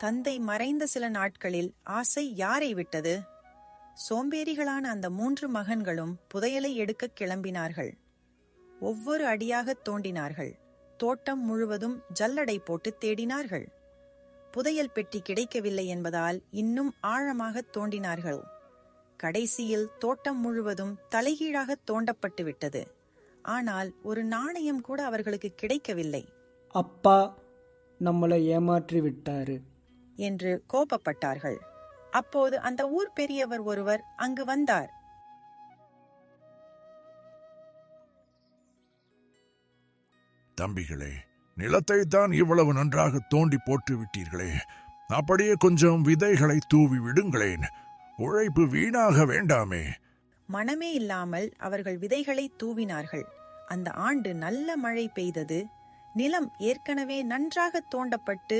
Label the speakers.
Speaker 1: தந்தை மறைந்த சில நாட்களில் ஆசை யாரை விட்டது? சோம்பேறிகளான அந்த 3 மகன்களும் புதையலை எடுக்க கிளம்பினார்கள். ஒவ்வொரு அடியாகத் தோண்டினார்கள். தோட்டம் முழுவதும் ஜல்லடை போட்டு தேடினார்கள். புதையல் பெட்டி கிடைக்கவில்லை என்பதால் இன்னும் ஆழமாக தோண்டினார்கள். கடைசியில் தோட்டம் முழுவதும் தலைகீழாக தோண்டப்பட்டு விட்டது. ஆனால் ஒரு நாணயம் கூட அவர்களுக்கு கிடைக்கவில்லை.
Speaker 2: அப்பா நம்மளை ஏமாற்றி விட்டாரு
Speaker 1: என்று கோபப்பட்டார்கள். அப்போது அந்த ஊர் பெரியவர் ஒருவர் அங்கு வந்தார்.
Speaker 3: தம்பிகளே, நிலத்தை தான் இவ்வளவு நன்றாக தோண்டி போட்டு விட்டீர்களே, அப்படியே கொஞ்சம் விதைகளை தூவி விடுங்களேன். உழைப்பு வீணாக வேண்டாமே.
Speaker 1: மனமே இல்லாமல் அவர்கள் விதைகளை தூவினார்கள். அந்த ஆண்டு நல்ல மழை பெய்தது. நிலம் ஏற்கனவே நன்றாக தோண்டப்பட்டு